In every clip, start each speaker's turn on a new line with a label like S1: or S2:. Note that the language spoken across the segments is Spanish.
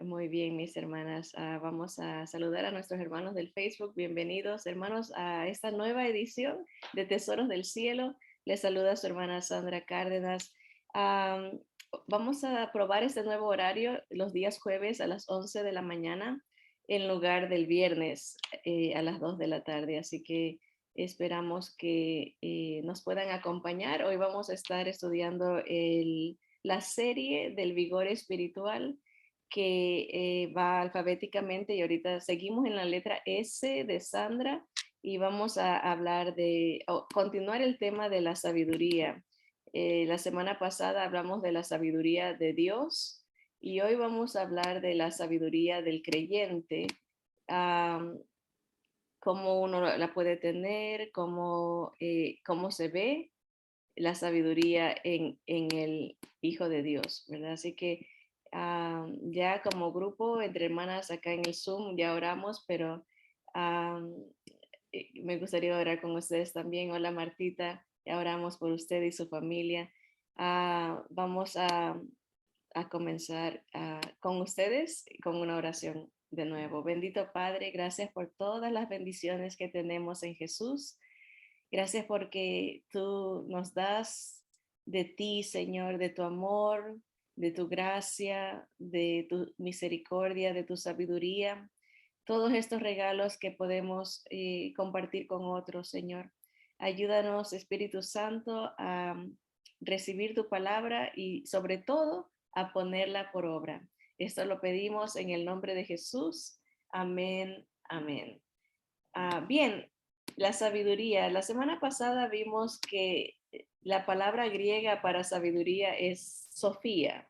S1: Muy bien, mis hermanas. Vamos a saludar a nuestros hermanos del Facebook. Bienvenidos, hermanos, a esta nueva edición de Tesoros del Cielo. Les saluda su hermana Sandra Cárdenas. Am, Vamos a probar este nuevo horario los días jueves a las 11 de la mañana en lugar del viernes a las 2 de la tarde. Así que esperamos que nos puedan acompañar. Hoy vamos a estar estudiando la serie del vigor espiritual que va alfabéticamente y ahorita seguimos en la letra S de Sandra y vamos a hablar continuar el tema de la sabiduría. La semana pasada hablamos de la sabiduría de Dios y hoy vamos a hablar de la sabiduría del creyente, um, cómo uno la puede tener, cómo se ve la sabiduría en el Hijo de Dios, ¿verdad? Así que ya como grupo, entre hermanas acá en el Zoom, ya oramos, pero am, me gustaría orar con ustedes también. Hola Martita, ya oramos por usted y su familia. Vamos a comenzar con ustedes con una oración de nuevo. Bendito Padre, gracias por todas las bendiciones que tenemos en Jesús. Gracias porque tú nos das de ti, Señor, de tu amor, de tu gracia, de tu misericordia, de tu sabiduría, todos estos regalos que podemos compartir con otros, Señor. Ayúdanos, Espíritu Santo, a recibir tu palabra y sobre todo a ponerla por obra. Esto lo pedimos en el nombre de Jesús. Amén, amén. Bien, la sabiduría. La semana pasada vimos que la palabra griega para sabiduría es Sofía,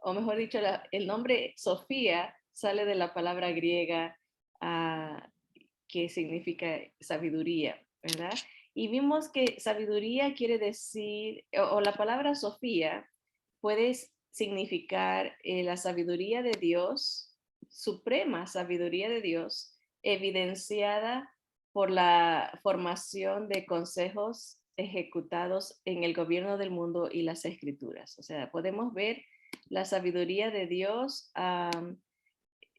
S1: o mejor dicho, el nombre Sofía sale de la palabra griega ah, que significa sabiduría, ¿verdad? Y vimos que sabiduría quiere decir, o la palabra Sofía puede significar la sabiduría de Dios, suprema sabiduría de Dios, evidenciada por la formación de consejos ejecutados en el gobierno del mundo y las escrituras. O sea, podemos ver la sabiduría de Dios en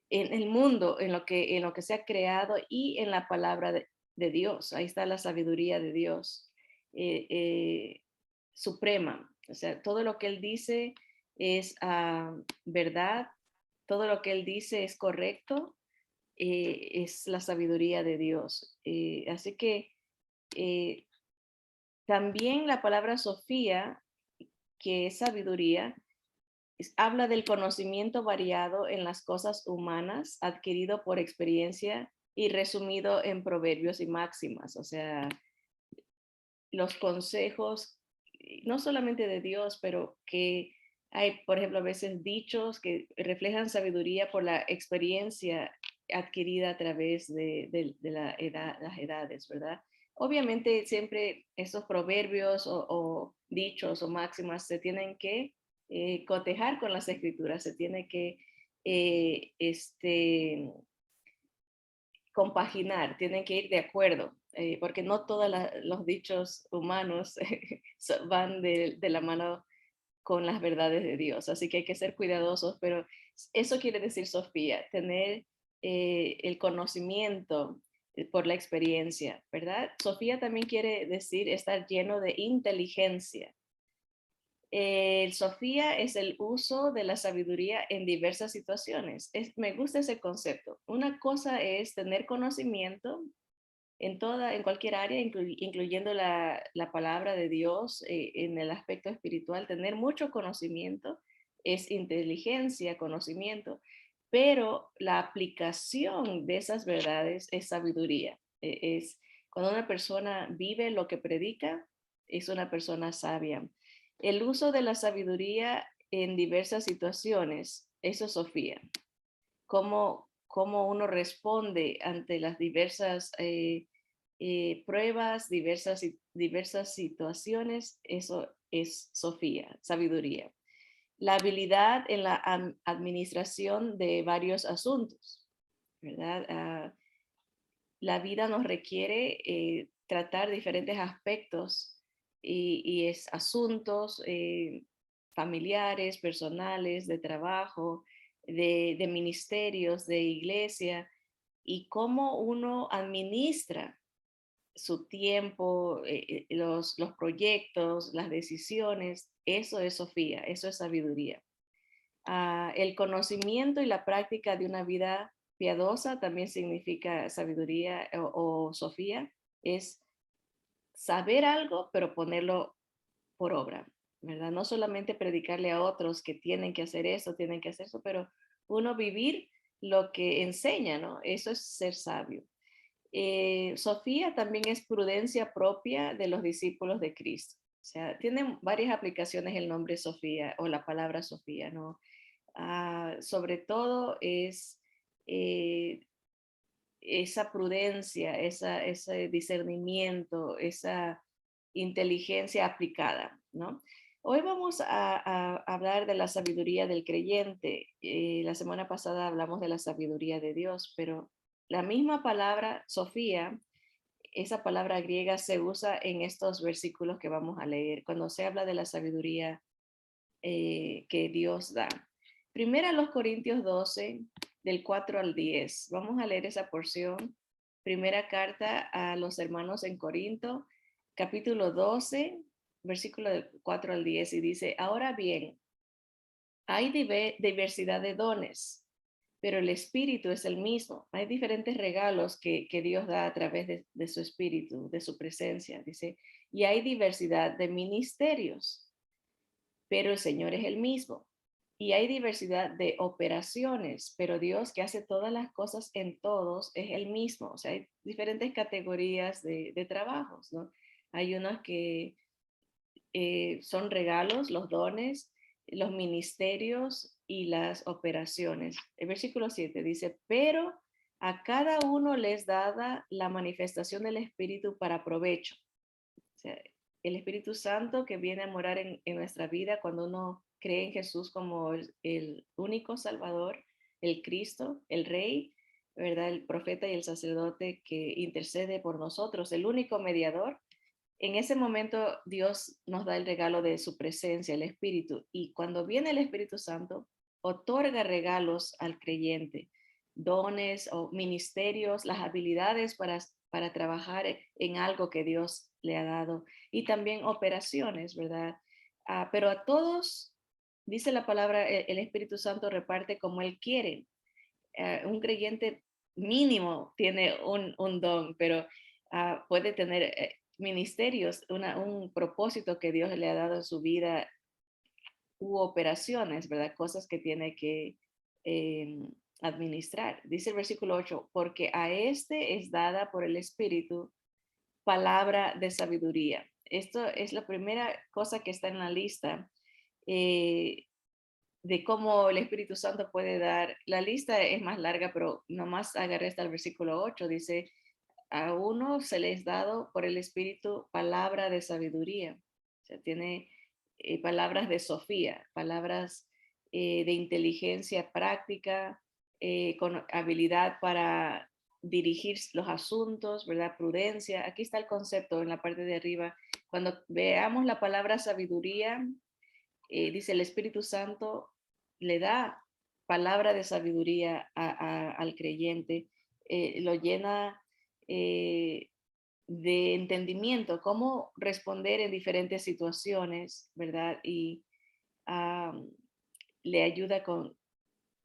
S1: el mundo, en lo que se ha creado y en la palabra de Dios. Ahí está la sabiduría de Dios suprema. O sea, todo lo que Él dice es verdad, todo lo que Él dice es correcto, es la sabiduría de Dios. Así que eh, también la palabra Sofía, que es sabiduría, habla del conocimiento variado en las cosas humanas adquirido por experiencia y resumido en proverbios y máximas. O sea, los consejos, no solamente de Dios, pero que hay, por ejemplo, a veces dichos que reflejan sabiduría por la experiencia adquirida a través de las edades, ¿verdad? Obviamente siempre estos proverbios o dichos o máximas se tienen que cotejar con las escrituras, se tiene que compaginar, tienen que ir de acuerdo, porque no todos los dichos humanos van de la mano con las verdades de Dios, así que hay que ser cuidadosos, pero eso quiere decir, Sofía, tener el conocimiento por la experiencia, ¿verdad? Sofía también quiere decir estar lleno de inteligencia. El Sofía es el uso de la sabiduría en diversas situaciones. Me gusta ese concepto. Una cosa es tener conocimiento en cualquier área, incluyendo la palabra de Dios, en el aspecto espiritual, tener mucho conocimiento es inteligencia, conocimiento, pero la aplicación de esas verdades es sabiduría. Es cuando una persona vive lo que predica, es una persona sabia. El uso de la sabiduría en diversas situaciones, eso es Sofía. Cómo uno responde ante las diversas pruebas, diversas situaciones, eso es Sofía, sabiduría. La habilidad en la administración de varios asuntos, ¿verdad? La vida nos requiere tratar diferentes aspectos y es asuntos familiares, personales, de trabajo, de ministerios, de iglesia, y cómo uno administra su tiempo, los proyectos, las decisiones. Eso es Sofía, eso es sabiduría. El conocimiento y la práctica de una vida piadosa también significa sabiduría o Sofía, es saber algo, pero ponerlo por obra, ¿verdad? No solamente predicarle a otros que tienen que hacer eso, tienen que hacer eso, pero uno vivir lo que enseña, ¿no? Eso es ser sabio. Sofía también es prudencia propia de los discípulos de Cristo. O sea, tiene varias aplicaciones el nombre Sofía o la palabra Sofía, ¿no? Sobre todo es eh, esa prudencia, ese discernimiento, esa inteligencia aplicada, ¿no? Hoy vamos a hablar de la sabiduría del creyente. La semana pasada hablamos de la sabiduría de Dios, pero la misma palabra, Sofía, esa palabra griega se usa en estos versículos que vamos a leer, cuando se habla de la sabiduría que Dios da. Primera los Corintios 12, del 4 al 10. Vamos a leer esa porción. Primera carta a los hermanos en Corinto, capítulo 12, versículo del 4 al 10, y dice, ahora bien, hay diversidad de dones, pero el espíritu es el mismo. Hay diferentes regalos que Dios da a través de su espíritu, de su presencia, dice, y hay diversidad de ministerios, pero el Señor es el mismo. Y hay diversidad de operaciones, pero Dios que hace todas las cosas en todos es el mismo. O sea, hay diferentes categorías de trabajos, ¿no? Hay unos que son regalos, los dones, los ministerios y las operaciones. El versículo 7 dice, pero a cada uno les dada la manifestación del Espíritu para provecho. O sea, el Espíritu Santo que viene a morar en nuestra vida cuando uno cree en Jesús como el único Salvador, el Cristo, el Rey, ¿verdad? El profeta y el sacerdote que intercede por nosotros, el único mediador. En ese momento Dios nos da el regalo de su presencia, el Espíritu. Y cuando viene el Espíritu Santo, otorga regalos al creyente, dones o ministerios, las habilidades para trabajar en algo que Dios le ha dado. Y también operaciones, ¿verdad? Pero a todos, dice la palabra, el Espíritu Santo reparte como Él quiere. Un creyente mínimo tiene un don, pero puede tener ministerios, un propósito que Dios le ha dado en su vida u operaciones, ¿verdad? Cosas que tiene que eh, administrar. Dice el versículo 8, porque a este es dada por el Espíritu palabra de sabiduría. Esto es la primera cosa que está en la lista eh, de cómo el Espíritu Santo puede dar. La lista es más larga, pero nomás agarré hasta el versículo 8. Dice, a uno se les dado por el Espíritu palabra de sabiduría. O sea, tiene palabras de Sofía, palabras de inteligencia práctica, con habilidad para dirigir los asuntos, ¿verdad? Prudencia. Aquí está el concepto en la parte de arriba. Cuando veamos la palabra sabiduría, dice el Espíritu Santo le da palabra de sabiduría al creyente, lo llena de entendimiento, cómo responder en diferentes situaciones, ¿verdad? Y um, le ayuda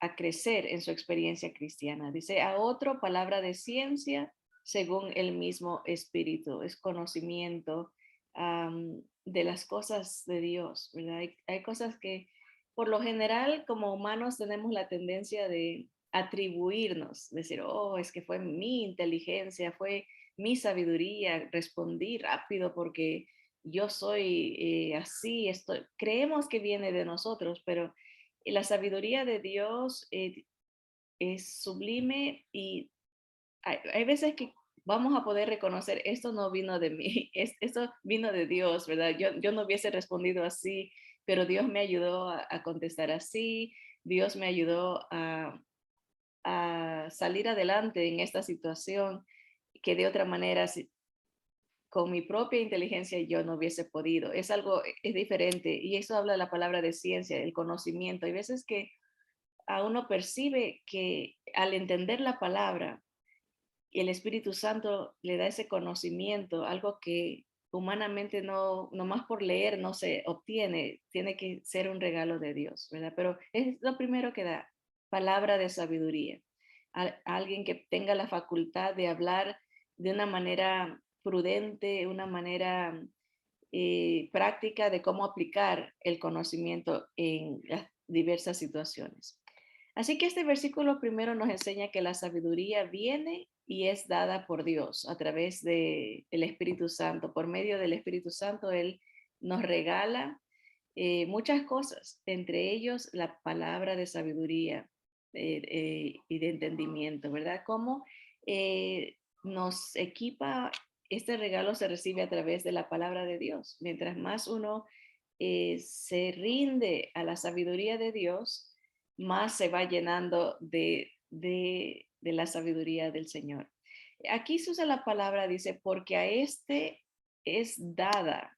S1: a crecer en su experiencia cristiana. Dice, a otro palabra de ciencia según el mismo espíritu, es conocimiento de las cosas de Dios, ¿verdad? Hay cosas que por lo general como humanos tenemos la tendencia de atribuirnos, decir, oh, es que fue mi inteligencia, fue mi sabiduría, respondí rápido porque yo soy así, creemos que viene de nosotros, pero la sabiduría de Dios es sublime y hay veces que vamos a poder reconocer, esto no vino de mí, esto vino de Dios, ¿verdad? Yo no hubiese respondido así, pero Dios me ayudó a contestar así, Dios me ayudó a salir adelante en esta situación que de otra manera, con mi propia inteligencia yo no hubiese podido. Es algo, es diferente y eso habla la palabra de ciencia, el conocimiento. Hay veces que a uno percibe que al entender la palabra, el Espíritu Santo le da ese conocimiento, algo que humanamente no más por leer no se obtiene, tiene que ser un regalo de Dios, ¿verdad? Pero es lo primero que da, palabra de sabiduría. Alguien que tenga la facultad de hablar de una manera prudente, una manera práctica de cómo aplicar el conocimiento en las diversas situaciones. Así que este versículo primero nos enseña que la sabiduría viene y es dada por Dios a través del Espíritu Santo. Por medio del Espíritu Santo, Él nos regala muchas cosas, entre ellos la palabra de sabiduría y de entendimiento, ¿verdad? Cómo nos equipa, este regalo se recibe a través de la palabra de Dios. Mientras más uno se rinde a la sabiduría de Dios, más se va llenando de la sabiduría del Señor. Aquí se usa la palabra, dice, porque a este es dada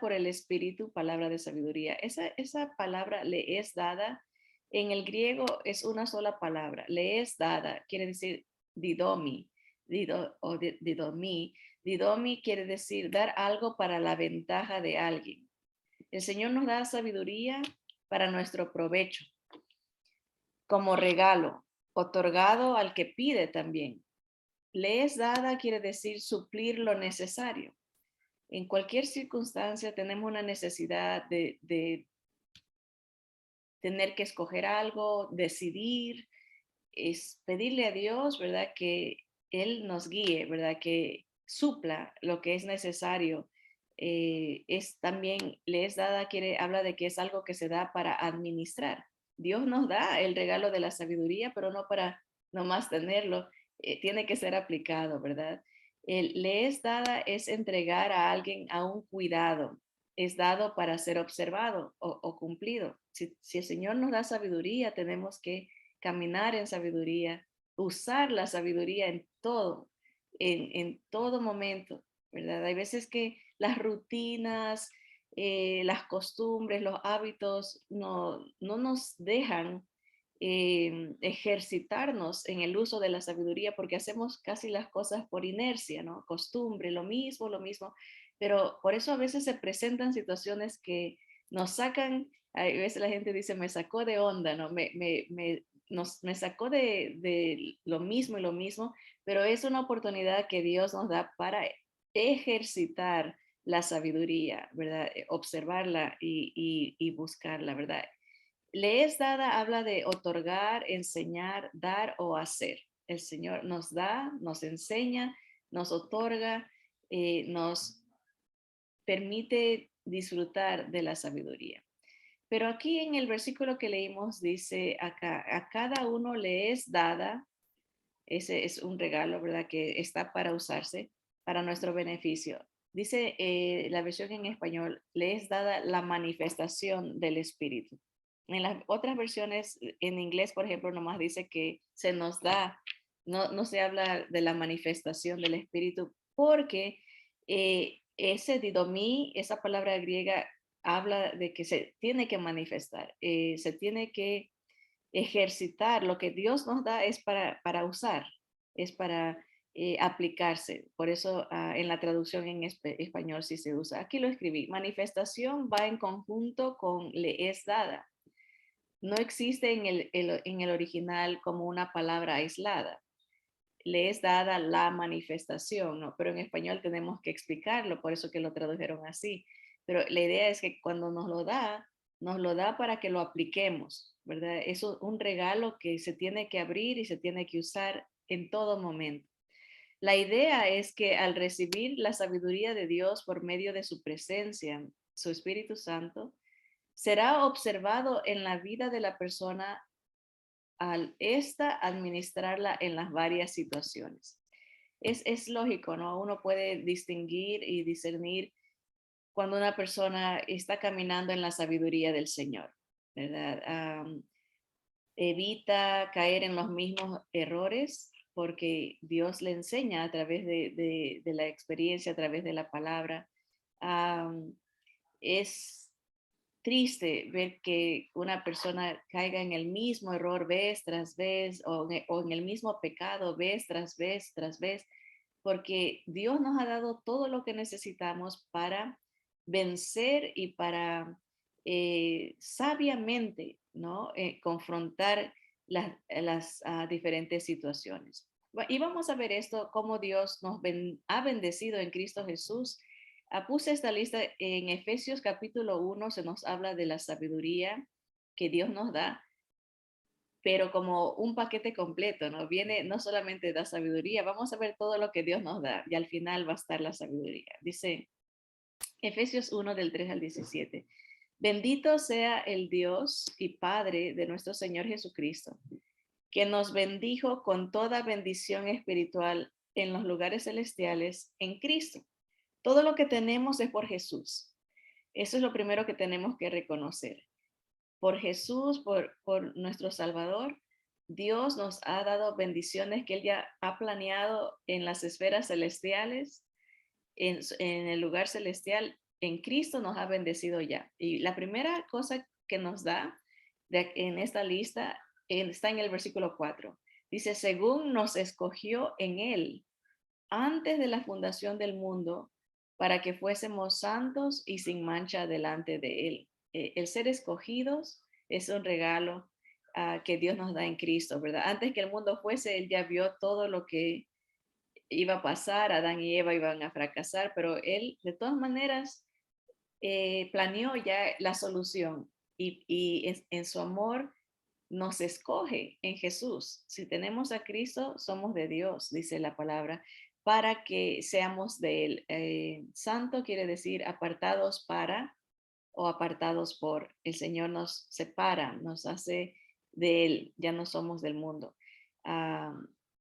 S1: por el Espíritu, palabra de sabiduría. Esa palabra le es dada, en el griego es una sola palabra, le es dada, quiere decir didomi, didomi. Didomi quiere decir dar algo para la ventaja de alguien. El Señor nos da sabiduría para nuestro provecho, como regalo, otorgado al que pide también. Le es dada quiere decir suplir lo necesario. En cualquier circunstancia tenemos una necesidad de tener que escoger algo, decidir, es pedirle a Dios, ¿verdad? Que Él nos guíe, ¿verdad? Que supla lo que es necesario. Es también, le es dada, habla de que es algo que se da para administrar. Dios nos da el regalo de la sabiduría, pero no para nomás tenerlo, tiene que ser aplicado, ¿verdad? Le es dada es entregar a alguien a un cuidado, es dado para ser observado o cumplido. Si el Señor nos da sabiduría, tenemos que caminar en sabiduría, usar la sabiduría en todo momento, ¿verdad? Hay veces que las rutinas, las costumbres, los hábitos no nos dejan ejercitarnos en el uso de la sabiduría porque hacemos casi las cosas por inercia, ¿no? Costumbre, lo mismo, pero por eso a veces se presentan situaciones que nos sacan, a veces la gente dice, me sacó de onda, ¿no? Me sacó de lo mismo y lo mismo, pero es una oportunidad que Dios nos da para ejercitar la sabiduría, ¿verdad? Observarla y buscarla, ¿verdad? Le es dada, habla de otorgar, enseñar, dar o hacer. El Señor nos da, nos enseña, nos otorga, nos permite disfrutar de la sabiduría. Pero aquí en el versículo que leímos dice acá, a cada uno le es dada, ese es un regalo, ¿verdad? Que está para usarse para nuestro beneficio. Dice la versión en español, le es dada la manifestación del Espíritu. En las otras versiones, en inglés, por ejemplo, nomás dice que se nos da, no se habla de la manifestación del Espíritu, porque ese didomí, esa palabra griega, habla de que se tiene que manifestar, se tiene que ejercitar. Lo que Dios nos da es para usar, es para aplicarse. Por eso en la traducción en español sí se usa. Aquí lo escribí. Manifestación va en conjunto con le es dada. No existe en el original como una palabra aislada. Le es dada la manifestación, ¿no? Pero en español tenemos que explicarlo, por eso que lo tradujeron así. Pero la idea es que cuando nos lo da para que lo apliquemos, ¿verdad? Es un regalo que se tiene que abrir y se tiene que usar en todo momento. La idea es que al recibir la sabiduría de Dios por medio de su presencia, su Espíritu Santo, será observado en la vida de la persona al esta administrarla en las varias situaciones. Es lógico, ¿no? Uno puede distinguir y discernir cuando una persona está caminando en la sabiduría del Señor, ¿verdad? Evita caer en los mismos errores porque Dios le enseña a través de la experiencia, a través de la palabra. Es triste ver que una persona caiga en el mismo error vez tras vez o en el mismo pecado vez tras vez, porque Dios nos ha dado todo lo que necesitamos para vencer y para sabiamente, ¿no? Confrontar las diferentes situaciones. Y vamos a ver esto, cómo Dios ha bendecido en Cristo Jesús. Puse esta lista en Efesios capítulo 1, se nos habla de la sabiduría que Dios nos da, pero como un paquete completo, ¿no? Viene, no solamente da sabiduría, vamos a ver todo lo que Dios nos da y al final va a estar la sabiduría. Dice Efesios 1 del 3 al 17. Bendito sea el Dios y Padre de nuestro Señor Jesucristo, que nos bendijo con toda bendición espiritual en los lugares celestiales en Cristo. Todo lo que tenemos es por Jesús. Eso es lo primero que tenemos que reconocer. Por Jesús, por nuestro Salvador, Dios nos ha dado bendiciones que Él ya ha planeado en las esferas celestiales, en el lugar celestial. En Cristo nos ha bendecido ya. Y la primera cosa que nos da en esta lista está en el versículo 4. Dice, según nos escogió en Él antes de la fundación del mundo, para que fuésemos santos y sin mancha delante de Él. El ser escogidos es un regalo que Dios nos da en Cristo, ¿verdad? Antes que el mundo fuese, Él ya vio todo lo que iba a pasar, Adán y Eva iban a fracasar, pero Él de todas maneras planeó ya la solución y en su amor nos escoge en Jesús. Si tenemos a Cristo, somos de Dios, dice la palabra, para que seamos de Él. Santo quiere decir apartados para o apartados por. El Señor nos separa, nos hace de Él, ya no somos del mundo.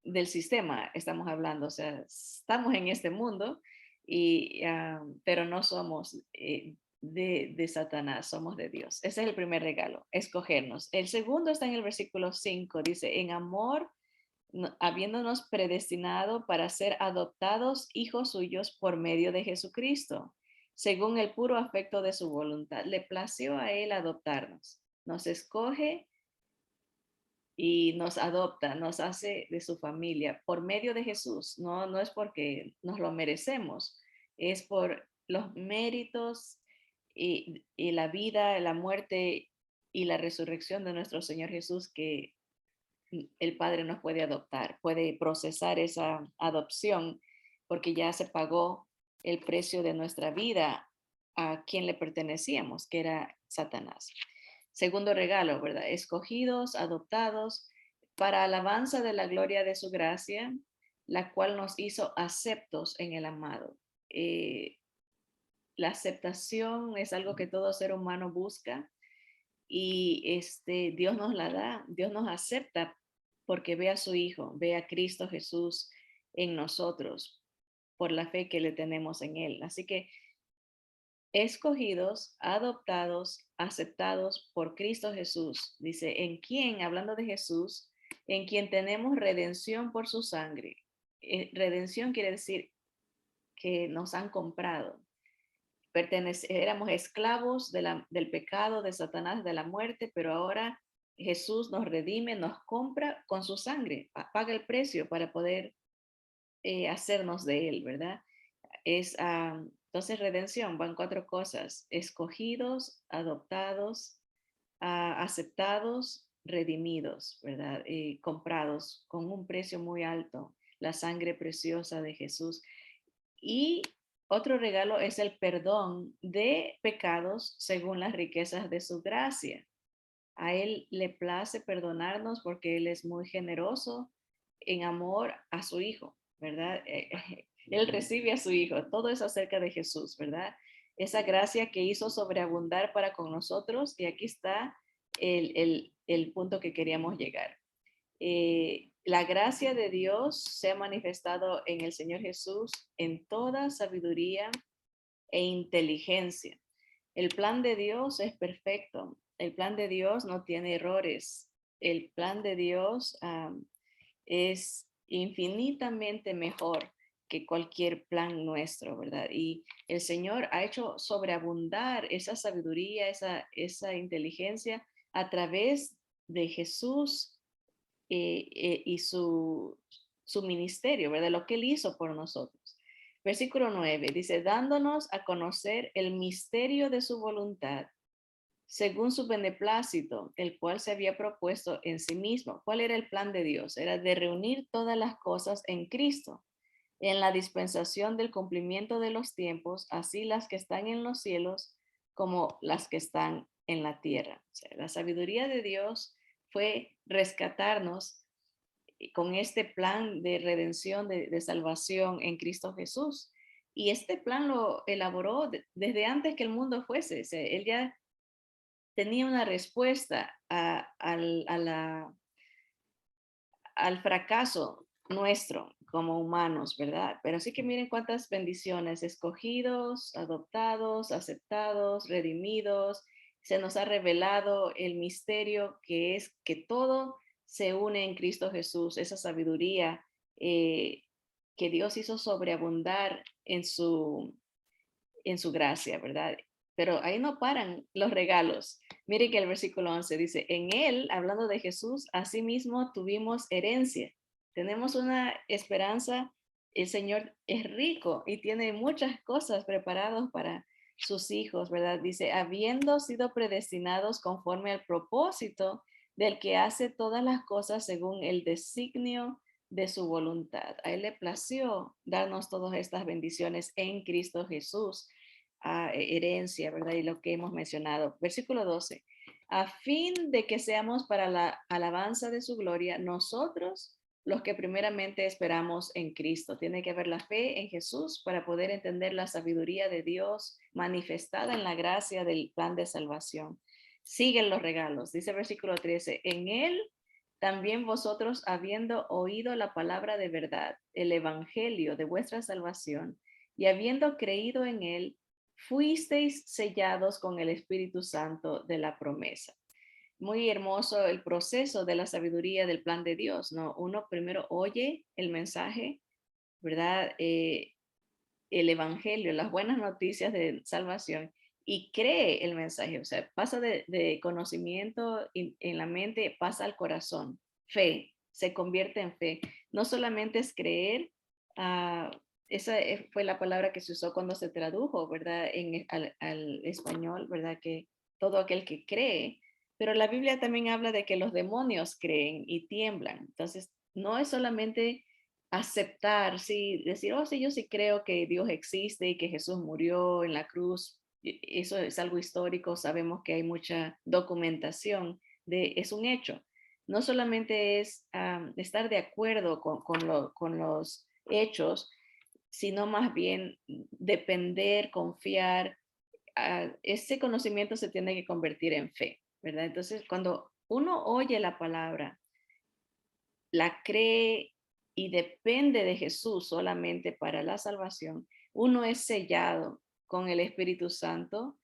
S1: Del sistema estamos hablando, o sea, estamos en este mundo, pero no somos de Satanás, somos de Dios. Ese es el primer regalo, escogernos. El segundo está en el versículo 5, dice, en amor, habiéndonos predestinado para ser adoptados hijos suyos por medio de Jesucristo, según el puro afecto de su voluntad. Le plació a Él adoptarnos. Nos escoge y nos adopta, nos hace de su familia por medio de Jesús. No, no es porque nos lo merecemos, es por los méritos y la vida, la muerte y la resurrección de nuestro Señor Jesús que el Padre nos puede adoptar, puede procesar esa adopción porque ya se pagó el precio de nuestra vida a quien le pertenecíamos, que era Satanás. Segundo regalo, ¿verdad? Escogidos, adoptados para alabanza de la gloria de su gracia, la cual nos hizo aceptos en el amado. La aceptación es algo que todo ser humano busca y Dios nos la da, Dios nos acepta porque ve a su Hijo, ve a Cristo Jesús en nosotros por la fe que le tenemos en Él. Así que escogidos, adoptados, aceptados por Cristo Jesús. Dice, en quien, hablando de Jesús, en quien tenemos redención por su sangre. Redención quiere decir que nos han comprado. Éramos esclavos del pecado, de Satanás, de la muerte, pero ahora Jesús nos redime, nos compra con su sangre, paga el precio para poder hacernos de Él, ¿verdad? Entonces, redención, van cuatro cosas: escogidos, adoptados, aceptados, redimidos, ¿verdad? Comprados con un precio muy alto, la sangre preciosa de Jesús. Y otro regalo es el perdón de pecados según las riquezas de su gracia. A Él le place perdonarnos porque Él es muy generoso en amor a su Hijo, ¿verdad? Él recibe a su Hijo. Todo es acerca de Jesús, ¿verdad? Esa gracia que hizo sobreabundar para con nosotros. Y aquí está el punto que queríamos llegar. La gracia de Dios se ha manifestado en el Señor Jesús en toda sabiduría e inteligencia. El plan de Dios es perfecto. El plan de Dios no tiene errores. El plan de Dios es infinitamente mejor que cualquier plan nuestro, ¿verdad? Y el Señor ha hecho sobreabundar esa sabiduría, esa inteligencia a través de Jesús y su ministerio, ¿verdad? Lo que Él hizo por nosotros. Versículo 9 dice, dándonos a conocer el misterio de su voluntad, según su beneplácito, el cual se había propuesto en sí mismo. ¿Cuál era el plan de Dios? Era de reunir todas las cosas en Cristo, en la dispensación del cumplimiento de los tiempos, así las que están en los cielos como las que están en la tierra. O sea, la sabiduría de Dios fue rescatarnos con este plan de redención, de salvación en Cristo Jesús. Y este plan lo elaboró desde antes que el mundo fuese. O sea, él ya tenía una respuesta al fracaso nuestro como humanos, ¿verdad? Pero sí que miren cuántas bendiciones, escogidos, adoptados, aceptados, redimidos. Se nos ha revelado el misterio que es que todo se une en Cristo Jesús, esa sabiduría que Dios hizo sobreabundar en su gracia, ¿verdad? Pero ahí no paran los regalos. Miren que el versículo 11 dice, en él, hablando de Jesús, asimismo tuvimos herencia. Tenemos una esperanza. El Señor es rico y tiene muchas cosas preparadas para sus hijos, ¿verdad? Dice, habiendo sido predestinados conforme al propósito del que hace todas las cosas según el designio de su voluntad. A él le plació darnos todas estas bendiciones en Cristo Jesús, herencia, ¿verdad? Y lo que hemos mencionado. Versículo 12. A fin de que seamos para la alabanza de su gloria, nosotros los que primeramente esperamos en Cristo. Tiene que haber la fe en Jesús para poder entender la sabiduría de Dios manifestada en la gracia del plan de salvación. Siguen los regalos. Dice el versículo 13. En él también vosotros, habiendo oído la palabra de verdad, el evangelio de vuestra salvación, y habiendo creído en él, fuisteis sellados con el Espíritu Santo de la promesa. Muy hermoso el proceso de la sabiduría del plan de Dios, ¿no? Uno primero oye el mensaje, ¿verdad? El evangelio, las buenas noticias de salvación y cree el mensaje, o sea, pasa de conocimiento en la mente, pasa al corazón, fe, se convierte en fe. No solamente es creer, uh, esa fue la palabra que se usó cuando se tradujo, ¿verdad? Al español, ¿verdad? Que todo aquel que cree, pero la Biblia también habla de que los demonios creen y tiemblan. Entonces, no es solamente aceptar, sí, decir, oh, sí, yo sí creo que Dios existe y que Jesús murió en la cruz. Eso es algo histórico, sabemos que hay mucha documentación, es un hecho. No solamente es estar de acuerdo con los hechos, sino más bien depender, confiar. Ese conocimiento se tiene que convertir en fe, ¿verdad? Entonces, cuando uno oye la palabra, la cree y depende de Jesús solamente para la salvación, uno es sellado con el Espíritu Santo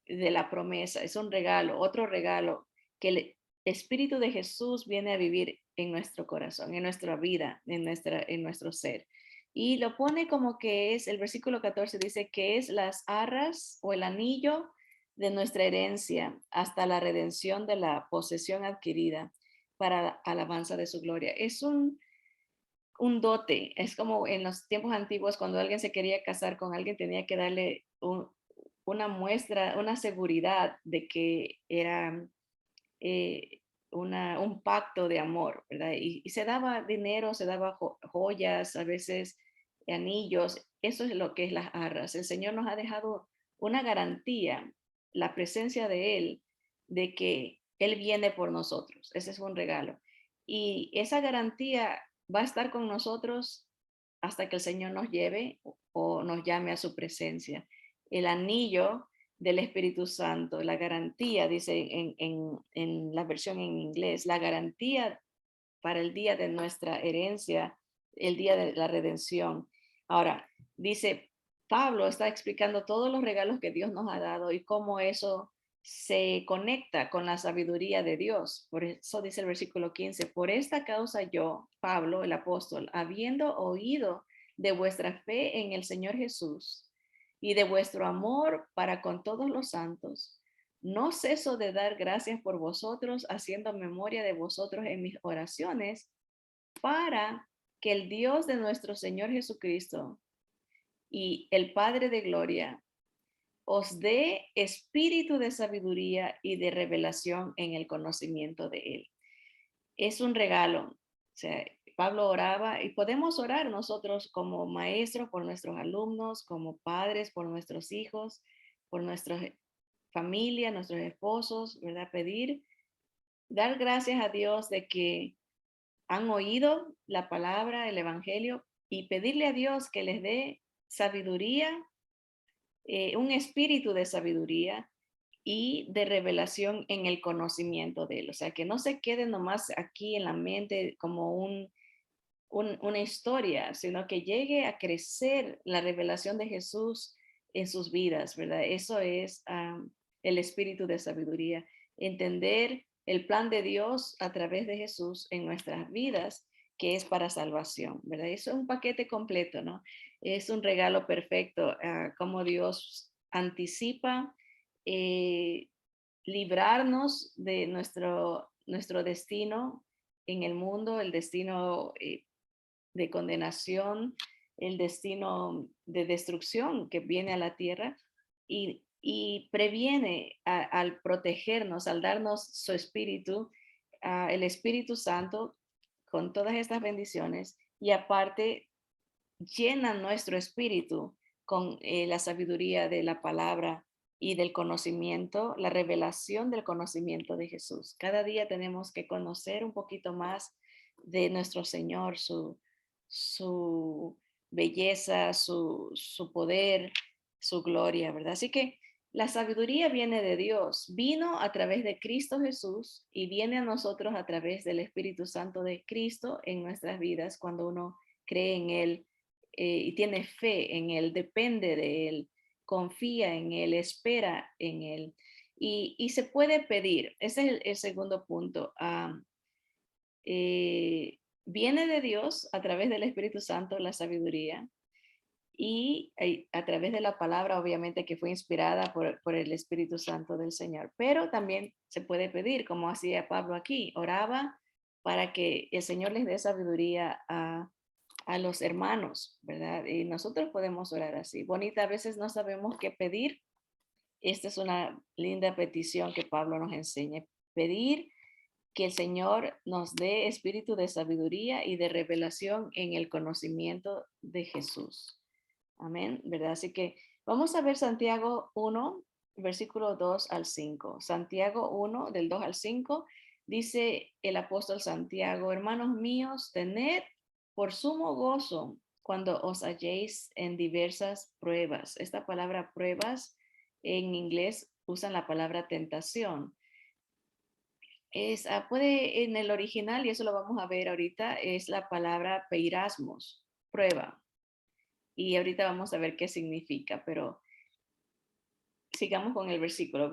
S1: de la promesa. Es un regalo, otro regalo, que el Espíritu de Jesús viene a vivir en nuestro corazón, en nuestra vida, en nuestro ser. Y lo pone como que es, el versículo 14 dice que es las arras o el anillo de nuestra herencia hasta la redención de la posesión adquirida para la alabanza de su gloria. Es un dote, es como en los tiempos antiguos cuando alguien se quería casar con alguien tenía que darle una muestra, una seguridad de que era eh, un pacto de amor, ¿verdad? Y se daba dinero, se daba joyas, a veces anillos, eso es lo que es las arras. El Señor nos ha dejado una garantía, la presencia de Él, de que Él viene por nosotros. Ese es un regalo. Y esa garantía va a estar con nosotros hasta que el Señor nos lleve o nos llame a su presencia. El anillo del Espíritu Santo, la garantía, dice en la versión en inglés, la garantía para el día de nuestra herencia, el día de la redención. Ahora, dice, Pablo está explicando todos los regalos que Dios nos ha dado y cómo eso se conecta con la sabiduría de Dios. Por eso dice el versículo 15, por esta causa yo, Pablo, el apóstol, habiendo oído de vuestra fe en el Señor Jesús y de vuestro amor para con todos los santos, no ceso de dar gracias por vosotros, haciendo memoria de vosotros en mis oraciones, para que el Dios de nuestro Señor Jesucristo y el Padre de gloria os dé espíritu de sabiduría y de revelación en el conocimiento de Él. Es un regalo. O sea, Pablo oraba y podemos orar nosotros como maestros por nuestros alumnos, como padres por nuestros hijos, por nuestra familia, nuestros esposos, ¿verdad? Pedir, dar gracias a Dios de que han oído la palabra, el evangelio, y pedirle a Dios que les dé sabiduría, un espíritu de sabiduría y de revelación en el conocimiento de Él. O sea, que no se quede nomás aquí en la mente como una historia, sino que llegue a crecer la revelación de Jesús en sus vidas, ¿verdad? Eso es el espíritu de sabiduría, entender el plan de Dios a través de Jesús en nuestras vidas, que es para salvación, ¿verdad? Eso es un paquete completo, ¿no? Es un regalo perfecto, como Dios anticipa eh, librarnos de nuestro destino en el mundo, el destino de condenación, el destino de destrucción que viene a la tierra y previene al protegernos, al darnos su espíritu, el Espíritu Santo con todas estas bendiciones y aparte llena nuestro espíritu con la sabiduría de la palabra y del conocimiento, la revelación del conocimiento de Jesús. Cada día tenemos que conocer un poquito más de nuestro Señor, su belleza, su poder, su gloria, ¿verdad? Así que la sabiduría viene de Dios, vino a través de Cristo Jesús y viene a nosotros a través del Espíritu Santo de Cristo en nuestras vidas cuando uno cree en Él y tiene fe en Él, depende de Él, confía en Él, espera en Él. Y se puede pedir, ese es el segundo punto. Viene de Dios a través del Espíritu Santo la sabiduría y a través de la palabra, obviamente, que fue inspirada por el Espíritu Santo del Señor. Pero también se puede pedir, como hacía Pablo aquí, oraba para que el Señor les dé sabiduría a los hermanos, ¿verdad? Y nosotros podemos orar así. Bonita, a veces no sabemos qué pedir. Esta es una linda petición que Pablo nos enseña. Pedir que el Señor nos dé espíritu de sabiduría y de revelación en el conocimiento de Jesús. Amén, ¿verdad? Así que vamos a ver Santiago 1, versículo 2 al 5. Santiago 1, del 2 al 5, dice el apóstol Santiago, hermanos míos, tened por sumo gozo cuando os halléis en diversas pruebas. Esta palabra pruebas en inglés usan la palabra tentación. Puede en el original, y eso lo vamos a ver ahorita, es la palabra peirasmos, prueba. Y ahorita vamos a ver qué significa, pero sigamos con el versículo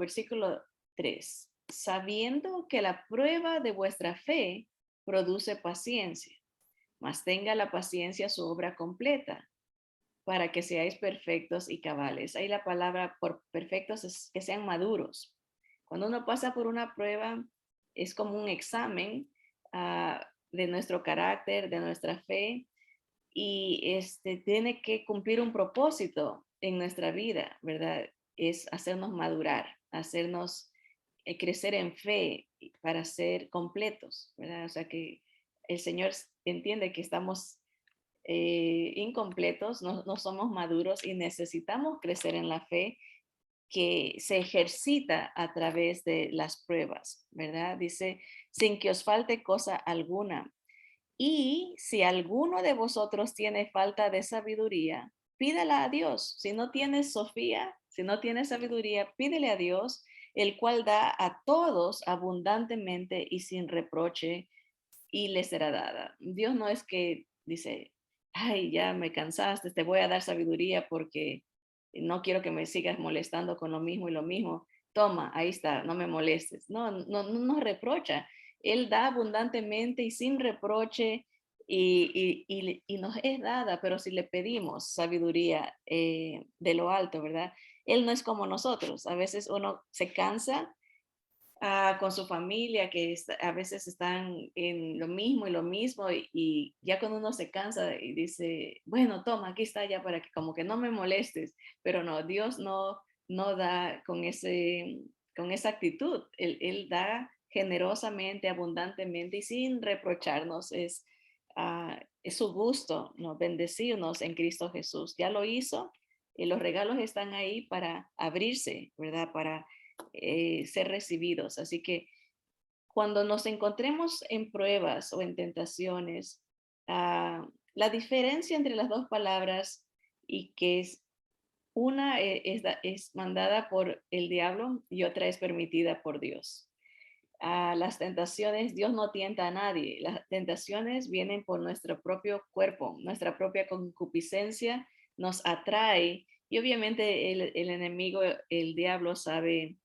S1: 3. Sabiendo que la prueba de vuestra fe produce paciencia, mas tenga la paciencia su obra completa, para que seáis perfectos y cabales. Ahí la palabra por perfectos es que sean maduros. Cuando uno pasa por una prueba, es como un examen de nuestro carácter, de nuestra fe, y tiene que cumplir un propósito en nuestra vida, ¿verdad? Es hacernos madurar, hacernos crecer en fe para ser completos, ¿verdad? O sea que el Señor entiende que estamos incompletos, no somos maduros y necesitamos crecer en la fe que se ejercita a través de las pruebas, ¿verdad? Dice, sin que os falte cosa alguna. Y si alguno de vosotros tiene falta de sabiduría, pídala a Dios. Si no tienes Sofía, si no tienes sabiduría, pídele a Dios, el cual da a todos abundantemente y sin reproche y le será dada. Dios no es que dice, ay, ya me cansaste, te voy a dar sabiduría porque no quiero que me sigas molestando con lo mismo y lo mismo. Toma, ahí está, no me molestes. No, no, no nos reprocha. Él da abundantemente y sin reproche y nos es dada, pero si le pedimos sabiduría de lo alto, ¿verdad? Él no es como nosotros. A veces uno se cansa con su familia, que a veces están en lo mismo, y ya cuando uno se cansa y dice, bueno, toma, aquí está ya para que como que no me molestes, pero no, Dios no da con esa actitud, él da generosamente, abundantemente y sin reprocharnos, es su gusto, ¿no? Bendecirnos en Cristo Jesús, ya lo hizo y los regalos están ahí para abrirse, ¿verdad? Para ser recibidos. Así que cuando nos encontremos en pruebas o en tentaciones, la diferencia entre las dos palabras y que es una es mandada por el diablo y otra es permitida por Dios. Las tentaciones, Dios no tienta a nadie. Las tentaciones vienen por nuestro propio cuerpo, nuestra propia concupiscencia nos atrae y obviamente el enemigo, el diablo sabe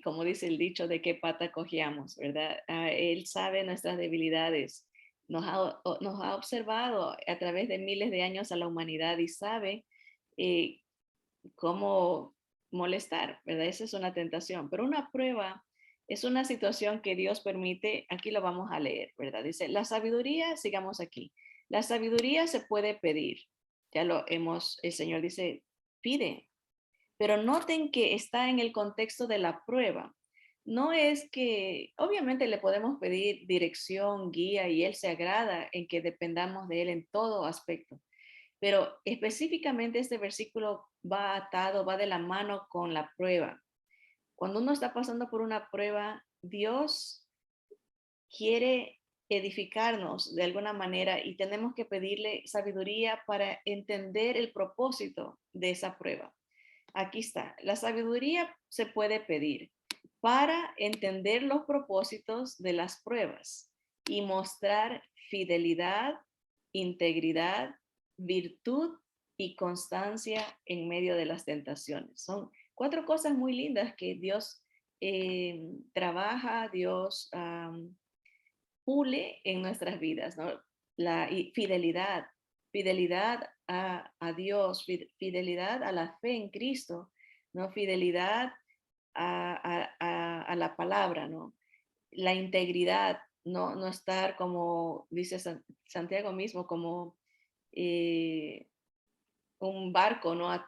S1: como dice el dicho, de qué pata cojeamos, ¿verdad? Él sabe nuestras debilidades, nos ha observado a través de miles de años a la humanidad y sabe eh, cómo molestar, ¿verdad? Esa es una tentación, pero una prueba es una situación que Dios permite, aquí lo vamos a leer, ¿verdad? Dice, la sabiduría, sigamos aquí, la sabiduría se puede pedir, ya lo hemos, el Señor dice, pide, pero noten que está en el contexto de la prueba. No es que, obviamente le podemos pedir dirección, guía y Él se agrada en que dependamos de Él en todo aspecto. Pero específicamente este versículo va atado, va de la mano con la prueba. Cuando uno está pasando por una prueba, Dios quiere edificarnos de alguna manera y tenemos que pedirle sabiduría para entender el propósito de esa prueba. Aquí está, la sabiduría se puede pedir para entender los propósitos de las pruebas y mostrar fidelidad, integridad, virtud y constancia en medio de las tentaciones. Son cuatro cosas muy lindas que Dios trabaja, Dios pule en nuestras vidas, ¿no? La fidelidad, fidelidad a Dios, fidelidad a la fe en Cristo, ¿no? Fidelidad a la palabra, ¿no? La integridad, no estar como dice Santiago mismo, como eh, un barco, ¿no? A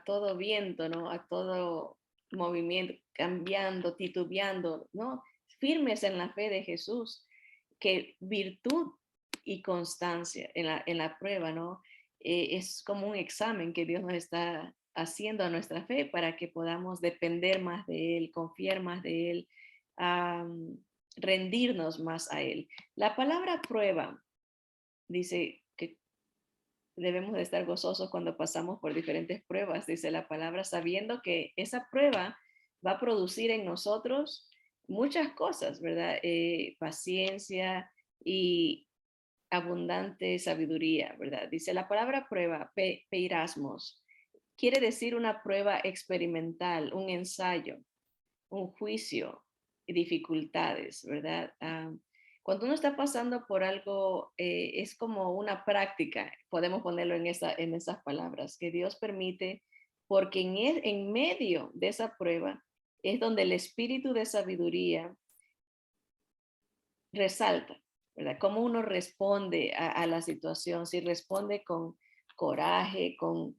S1: todo viento, ¿no? A todo movimiento, cambiando, titubeando, ¿no? Firmes en la fe de Jesús, que virtud y constancia en la prueba, ¿no? Es como un examen que Dios nos está haciendo a nuestra fe para que podamos depender más de Él, confiar más de Él, rendirnos más a Él. La palabra prueba dice que debemos de estar gozosos cuando pasamos por diferentes pruebas, dice la palabra, sabiendo que esa prueba va a producir en nosotros muchas cosas, ¿verdad? Paciencia y abundante sabiduría, ¿verdad? Dice la palabra prueba, peirasmos, quiere decir una prueba experimental, un ensayo, un juicio y dificultades, ¿verdad? Cuando uno está pasando por algo, es como una práctica, podemos ponerlo en esas palabras, que Dios permite, porque en medio de esa prueba es donde el espíritu de sabiduría resalta, ¿verdad? Cómo uno responde a la situación, si responde con coraje, con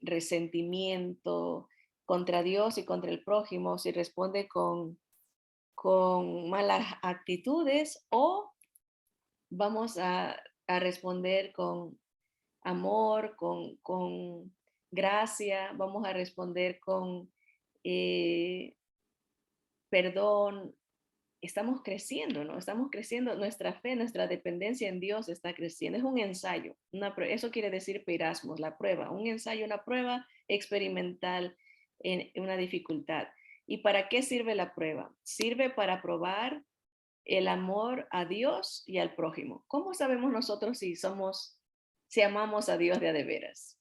S1: resentimiento contra Dios y contra el prójimo, si responde con malas actitudes o vamos a responder con amor, con gracia, vamos a responder con eh, perdón. Estamos creciendo, ¿no? Estamos creciendo, nuestra fe, nuestra dependencia en Dios está creciendo. Es un ensayo, eso quiere decir perasmos, la prueba, un ensayo, una prueba experimental en una dificultad. ¿Y para qué sirve la prueba? Sirve para probar el amor a Dios y al prójimo. ¿Cómo sabemos nosotros si amamos a Dios de veras?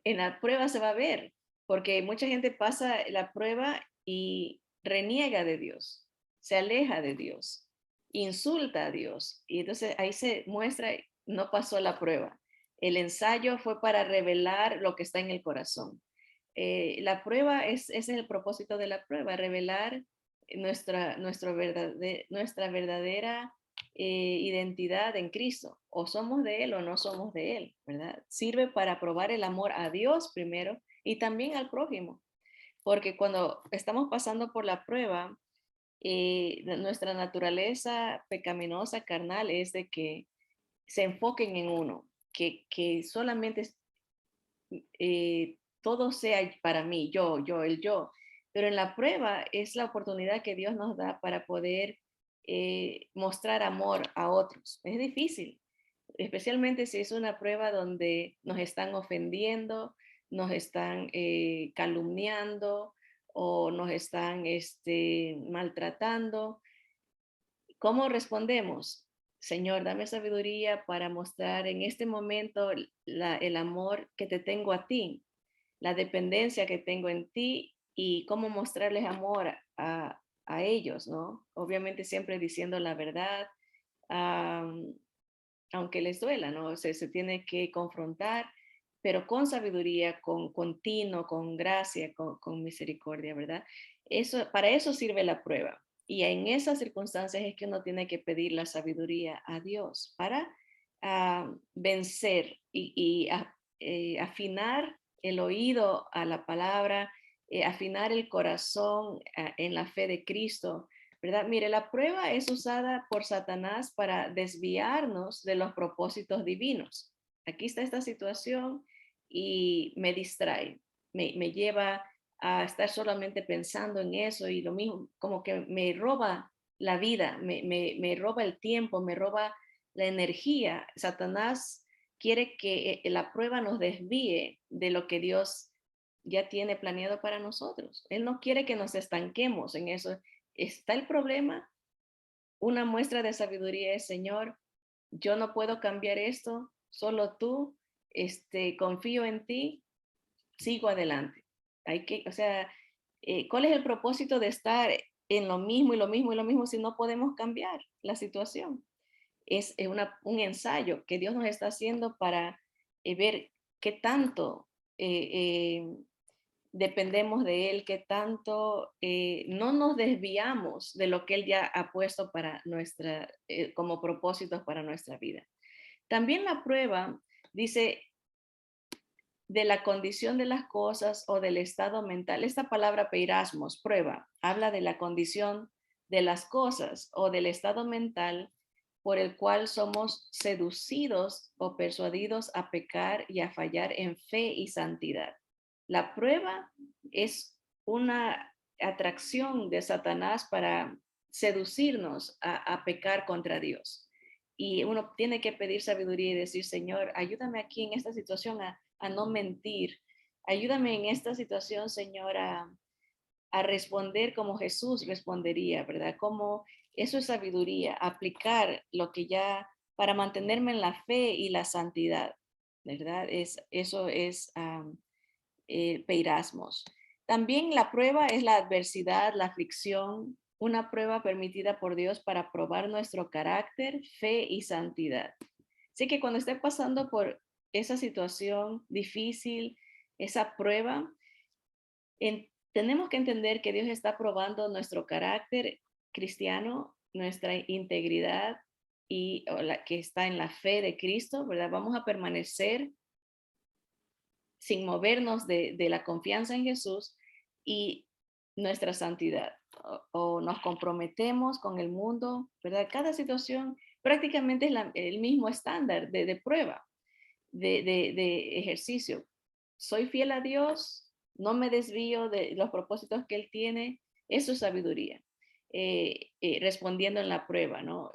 S1: En la prueba se va a ver, porque mucha gente pasa la prueba y reniega de Dios, se aleja de Dios. insulta a Dios. Y entonces ahí se muestra, no pasó la prueba. El ensayo fue para revelar lo que está en el corazón. La prueba ese es el propósito de la prueba, revelar nuestra verdadera identidad en Cristo. O somos de Él o no somos de Él, ¿verdad? Sirve para probar el amor a Dios primero y también al prójimo. Porque cuando estamos pasando por la prueba, nuestra naturaleza pecaminosa, carnal, es de que se enfoquen en uno, que solamente todo sea para mí, el yo. Pero en la prueba es la oportunidad que Dios nos da para poder mostrar amor a otros. Es difícil, especialmente si es una prueba donde nos están ofendiendo, nos están calumniando o nos están maltratando. ¿Cómo respondemos? Señor, dame sabiduría para mostrar en este momento el amor que te tengo a ti, la dependencia que tengo en ti y cómo mostrarles amor a ellos, ¿no? Obviamente siempre diciendo la verdad, am, aunque les duela, ¿no? Se tiene que confrontar, pero con sabiduría, con tino, con gracia, con misericordia, ¿verdad? Para eso sirve la prueba. Y en esas circunstancias es que uno tiene que pedir la sabiduría a Dios para vencer y afinar el oído a la palabra, afinar el corazón en la fe de Cristo, ¿verdad? Mire, la prueba es usada por Satanás para desviarnos de los propósitos divinos. Aquí está esta situación y me distrae, me lleva a estar solamente pensando en eso y lo mismo, como que me roba la vida, me roba el tiempo, me roba la energía. Satanás quiere que la prueba nos desvíe de lo que Dios ya tiene planeado para nosotros. Él no quiere que nos estanquemos en eso. Está el problema, una muestra de sabiduría es, Señor, yo no puedo cambiar esto, solo tú, confío en ti, sigo adelante. O sea, ¿cuál es el propósito de estar en lo mismo y lo mismo y lo mismo si no podemos cambiar la situación? Es un ensayo que Dios nos está haciendo para ver qué tanto dependemos de Él, que tanto no nos desviamos de lo que Él ya ha puesto para como propósitos para nuestra vida. También la prueba dice de la condición de las cosas o del estado mental. Esta palabra peirasmos, prueba, habla de la condición de las cosas o del estado mental por el cual somos seducidos o persuadidos a pecar y a fallar en fe y santidad. La prueba es una atracción de Satanás para seducirnos a pecar contra Dios. Y uno tiene que pedir sabiduría y decir, Señor, ayúdame aquí en esta situación a no mentir. Ayúdame en esta situación, Señor, a responder como Jesús respondería, ¿verdad? Como eso es sabiduría, aplicar lo que ya, para mantenerme en la fe y la santidad, ¿verdad? Eso es peirasmos. También la prueba es la adversidad, la aflicción, una prueba permitida por Dios para probar nuestro carácter, fe y santidad. Así que cuando esté pasando por esa situación difícil, esa prueba, tenemos que entender que Dios está probando nuestro carácter cristiano, nuestra integridad y la que está en la fe de Cristo, ¿verdad? Vamos a permanecer sin movernos de la confianza en Jesús y nuestra santidad. O nos comprometemos con el mundo, ¿verdad? Cada situación prácticamente es el mismo estándar de prueba, de ejercicio. Soy fiel a Dios, no me desvío de los propósitos que Él tiene, eso es sabiduría. Respondiendo en la prueba, ¿no?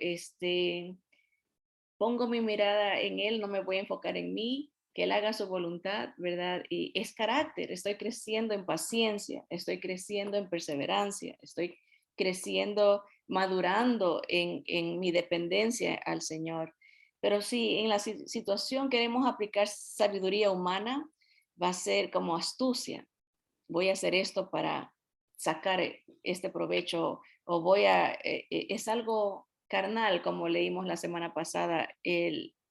S1: Pongo mi mirada en Él, no me voy a enfocar en mí, que Él haga su voluntad, ¿verdad? Y es carácter, estoy creciendo en paciencia, estoy creciendo en perseverancia, estoy creciendo, madurando en mi dependencia al Señor. Pero si en la situación queremos aplicar sabiduría humana, va a ser como astucia. Voy a hacer esto para sacar este provecho o es algo carnal, como leímos la semana pasada.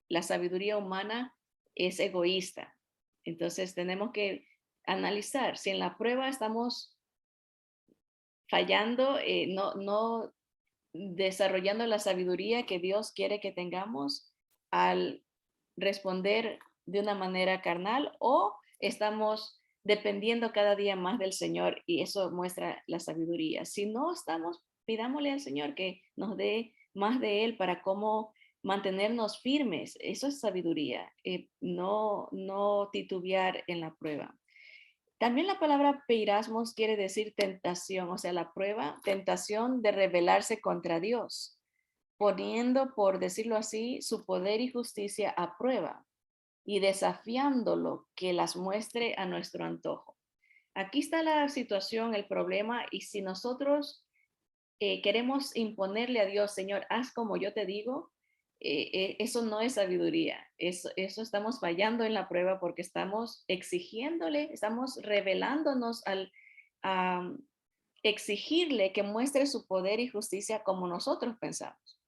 S1: La sabiduría humana es egoísta. Entonces tenemos que analizar si en la prueba estamos fallando, no desarrollando la sabiduría que Dios quiere que tengamos al responder de una manera carnal, o estamos dependiendo cada día más del Señor, y eso muestra la sabiduría. Si no estamos, pidámosle al Señor que nos dé más de Él para cómo mantenernos firmes. Eso es sabiduría, no titubear en la prueba. También la palabra peirasmos quiere decir tentación, o sea, la prueba, tentación de rebelarse contra Dios, poniendo, por decirlo así, su poder y justicia a prueba y desafiándolo que las muestre a nuestro antojo. Aquí está la situación, el problema, y si nosotros queremos imponerle a Dios, Señor, haz como yo te digo, eso no es sabiduría. Eso estamos fallando en la prueba porque estamos exigiéndole, estamos revelándonos al a exigirle que muestre su poder y justicia como nosotros pensamos.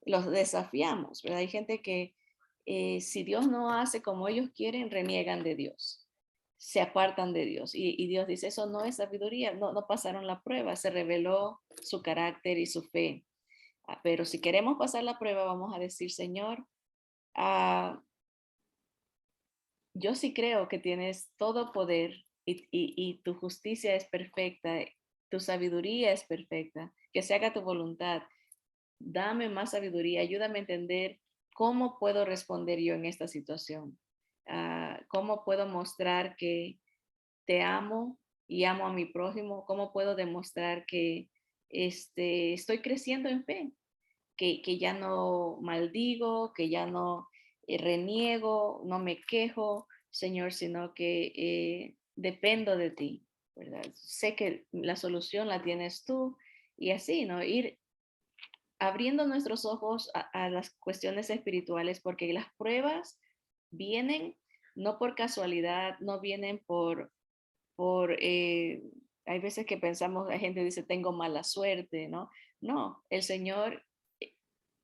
S1: Los desafiamos, ¿verdad? Hay gente que si Dios no hace como ellos quieren, reniegan de Dios, se apartan de Dios. Y Dios dice, eso no es sabiduría, no pasaron la prueba, se reveló su carácter y su fe. Pero si queremos pasar la prueba, vamos a decir, Señor, ah, yo sí creo que tienes todo poder y tu justicia es perfecta, tu sabiduría es perfecta, que se haga tu voluntad. Dame más sabiduría, ayúdame a entender cómo puedo responder yo en esta situación. Cómo puedo mostrar que te amo y amo a mi prójimo, cómo puedo demostrar que estoy creciendo en fe, que ya no maldigo, que ya no reniego, no me quejo, Señor, sino que dependo de ti, ¿verdad? Sé que la solución la tienes tú, y así, ¿no? Ir abriendo nuestros ojos a las cuestiones espirituales, porque las pruebas vienen no por casualidad, no vienen por hay veces que pensamos, la gente dice, tengo mala suerte, ¿no? No, el Señor,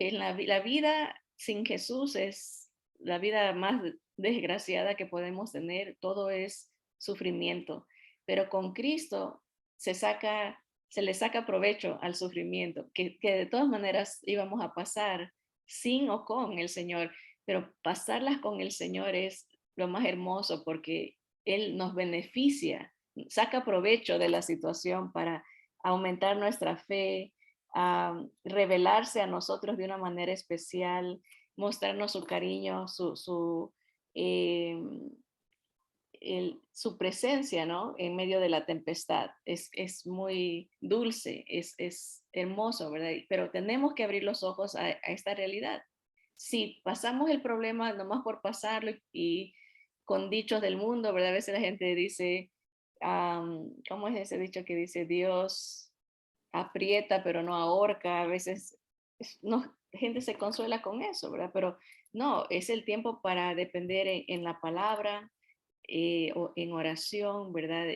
S1: en la vida sin Jesús es la vida más desgraciada que podemos tener, todo es sufrimiento, pero con Cristo se saca, se le saca provecho al sufrimiento, que de todas maneras íbamos a pasar sin o con el Señor, pero pasarlas con el Señor es lo más hermoso porque Él nos beneficia, saca provecho de la situación para aumentar nuestra fe, a revelarse a nosotros de una manera especial, mostrarnos su cariño, eh, su presencia, ¿no? En medio de la tempestad. Es muy dulce, es hermoso, ¿verdad? Pero tenemos que abrir los ojos a esta realidad. Si pasamos el problema nomás por pasarlo y con dichos del mundo, ¿verdad? A veces la gente dice, ¿cómo es ese dicho que dice Dios aprieta pero no ahorca? A veces no, gente se consuela con eso, ¿verdad? Pero no, es el tiempo para depender en la palabra, o en oración, ¿verdad?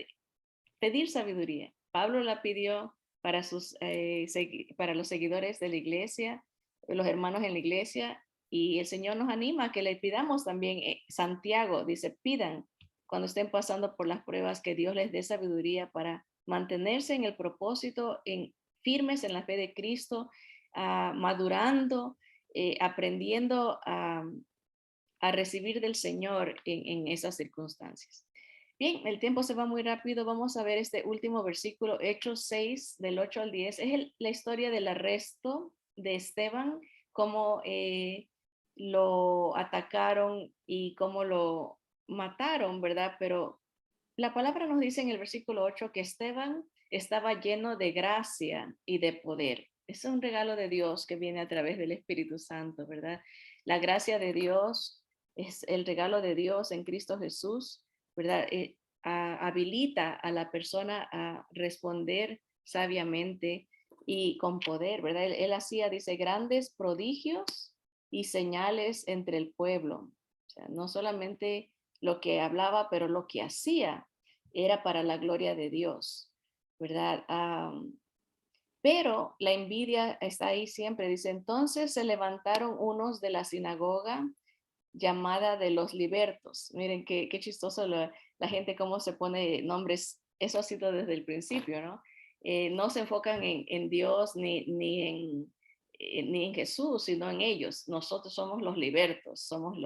S1: Pedir sabiduría. Pablo la pidió para, para los seguidores de la iglesia, los hermanos en la iglesia, y el Señor nos anima a que le pidamos también. Santiago dice, pidan cuando estén pasando por las pruebas que Dios les dé sabiduría para mantenerse en el propósito, firmes en la fe de Cristo, madurando, aprendiendo a recibir del Señor en esas circunstancias. Bien, el tiempo se va muy rápido. Vamos a ver este último versículo, Hechos 6, del 8 al 10. Es la historia del arresto de Esteban, cómo lo atacaron y cómo lo mataron, ¿verdad? Pero la palabra nos dice en el versículo 8 que Esteban estaba lleno de gracia y de poder. Es un regalo de Dios que viene a través del Espíritu Santo, ¿verdad? La gracia de Dios es el regalo de Dios en Cristo Jesús, ¿verdad? Habilita a la persona a responder sabiamente y con poder, ¿verdad? Él hacía, dice, grandes prodigios y señales entre el pueblo. O sea, no solamente lo que hablaba, pero lo que hacía era para la gloria de Dios, ¿verdad? Pero la envidia está ahí siempre. Dice, entonces se levantaron unos de la sinagoga llamada de los libertos. Miren qué chistoso la gente cómo se pone nombres. Eso ha sido desde el principio, ¿no? No se enfocan en Dios ni en Jesús, sino en ellos. Nosotros somos los libertos, somos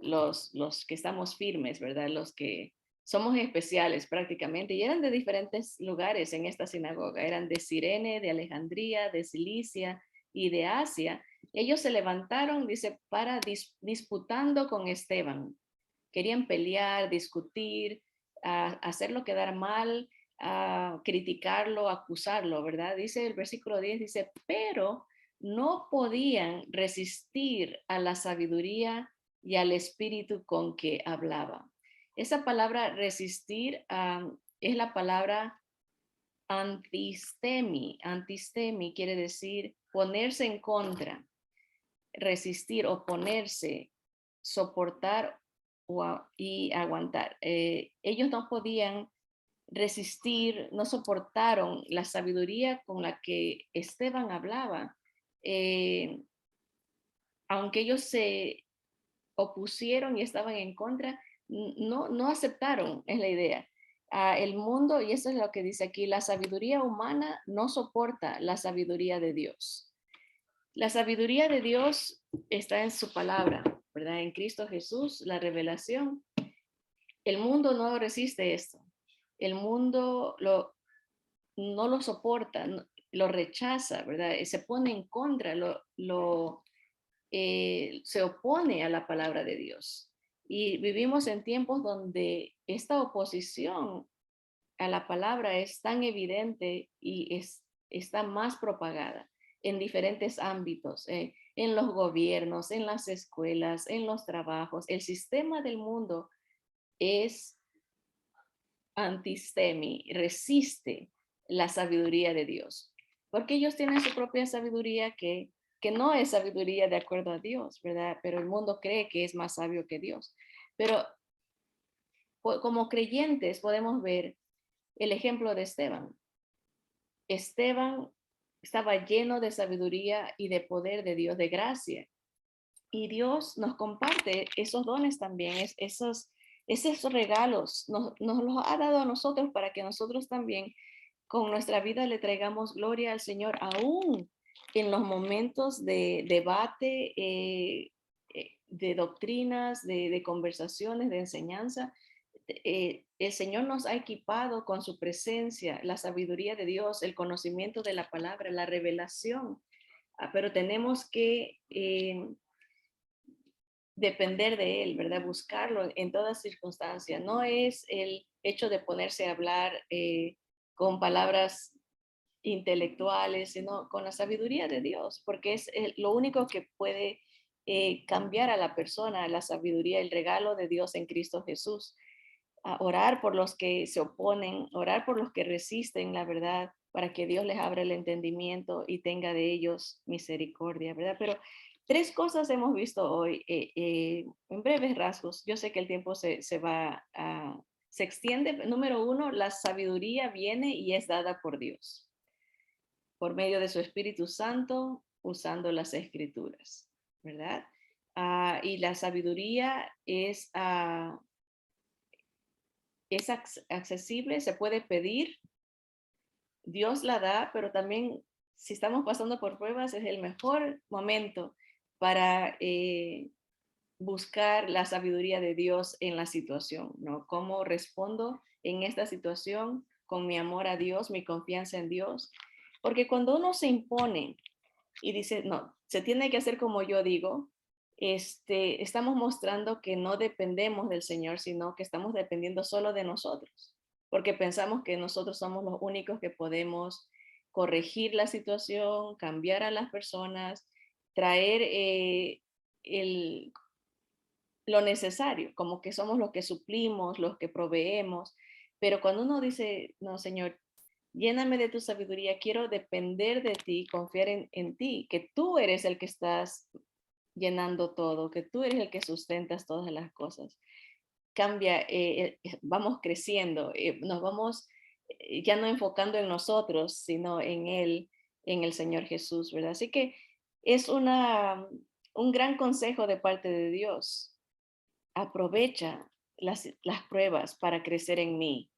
S1: los que estamos firmes, ¿verdad? Los que somos especiales prácticamente. Y eran de diferentes lugares en esta sinagoga. Eran de Cirene, de Alejandría, de Cilicia y de Asia. Ellos se levantaron, dice, para disputando con Esteban. Querían pelear, discutir, hacerlo quedar mal, criticarlo, acusarlo, ¿verdad? Dice el versículo 10, dice, pero no podían resistir a la sabiduría y al espíritu con que hablaba. Esa palabra resistir es la palabra antistemi. Antistemi quiere decir ponerse en contra, resistir, oponerse, soportar y aguantar. Ellos no podían resistir, no soportaron la sabiduría con la que Esteban hablaba. Eh, Aunque ellos se opusieron y estaban en contra, no aceptaron, es la idea. El mundo, y eso es lo que dice aquí, la sabiduría humana no soporta la sabiduría de Dios. La sabiduría de Dios está en su palabra, ¿verdad? En Cristo Jesús, la revelación. El mundo no resiste esto. El mundo no lo soporta, lo rechaza, ¿verdad? Se pone en contra, se opone a la palabra de Dios. Y vivimos en tiempos donde esta oposición a la palabra es tan evidente y está más propagada en diferentes ámbitos, en los gobiernos, en las escuelas, en los trabajos. El sistema del mundo es antistemi, resiste la sabiduría de Dios, porque ellos tienen su propia sabiduría que no es sabiduría de acuerdo a Dios, ¿verdad? Pero el mundo cree que es más sabio que Dios. Pero como creyentes podemos ver el ejemplo de Esteban. Esteban estaba lleno de sabiduría y de poder de Dios, de gracia. Y Dios nos comparte esos dones también, esos regalos, nos los ha dado a nosotros para que nosotros también con nuestra vida le traigamos gloria al Señor, aún en los momentos de debate, de doctrinas, de conversaciones, de enseñanza. El Señor nos ha equipado con su presencia, la sabiduría de Dios, el conocimiento de la palabra, la revelación, pero tenemos que depender de Él, ¿verdad? Buscarlo en todas circunstancias. No es el hecho de ponerse a hablar con palabras intelectuales, sino con la sabiduría de Dios, porque es lo único que puede cambiar a la persona, la sabiduría, el regalo de Dios en Cristo Jesús. A orar por los que se oponen, orar por los que resisten la verdad, para que Dios les abra el entendimiento y tenga de ellos misericordia, ¿verdad? Pero tres cosas hemos visto hoy en breves rasgos. Yo sé que el tiempo se extiende. Número uno, la sabiduría viene y es dada por Dios, por medio de su Espíritu Santo, usando las escrituras, ¿verdad? Y la sabiduría es accesible, se puede pedir, Dios la da, pero también si estamos pasando por pruebas es el mejor momento para buscar la sabiduría de Dios en la situación, ¿no? ¿Cómo respondo en esta situación con mi amor a Dios, mi confianza en Dios? Porque cuando uno se impone y dice, no, se tiene que hacer como yo digo, estamos mostrando que no dependemos del Señor, sino que estamos dependiendo solo de nosotros, porque pensamos que nosotros somos los únicos que podemos corregir la situación, cambiar a las personas, traer lo necesario, como que somos los que suplimos, los que proveemos. Pero cuando uno dice, no, Señor, lléname de tu sabiduría, quiero depender de ti, confiar en ti, que tú eres el que estás llenando todo, que tú eres el que sustentas todas las cosas. Cambia, vamos creciendo, nos vamos ya no enfocando en nosotros, sino en Él, en el Señor Jesús, ¿verdad? Así que es un gran consejo de parte de Dios. Aprovecha las pruebas para crecer en mí.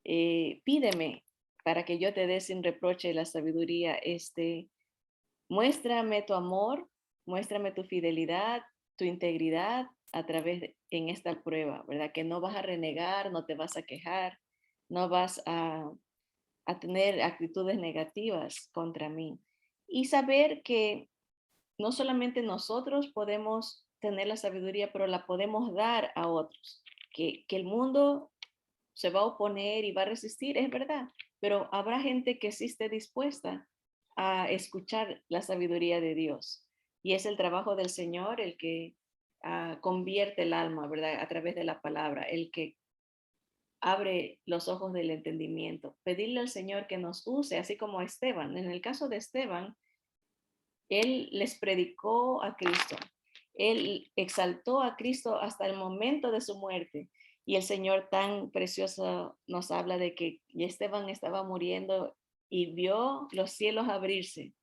S1: Pídeme para que yo te dé sin reproche la sabiduría. Muéstrame tu amor, muéstrame tu fidelidad, tu integridad a través en esta prueba, ¿verdad? Que no vas a renegar, no te vas a quejar, no vas a tener actitudes negativas contra mí. Y saber que no solamente nosotros podemos tener la sabiduría, pero la podemos dar a otros. Que el mundo se va a oponer y va a resistir, es verdad, pero habrá gente que sí esté dispuesta a escuchar la sabiduría de Dios. Y es el trabajo del Señor el que convierte el alma, ¿verdad? A través de la palabra, el que abre los ojos del entendimiento. Pedirle al Señor que nos use, así como a Esteban. En el caso de Esteban, él les predicó a Cristo. Él exaltó a Cristo hasta el momento de su muerte. Y el Señor tan precioso nos habla de que Esteban estaba muriendo y vio los cielos abrirse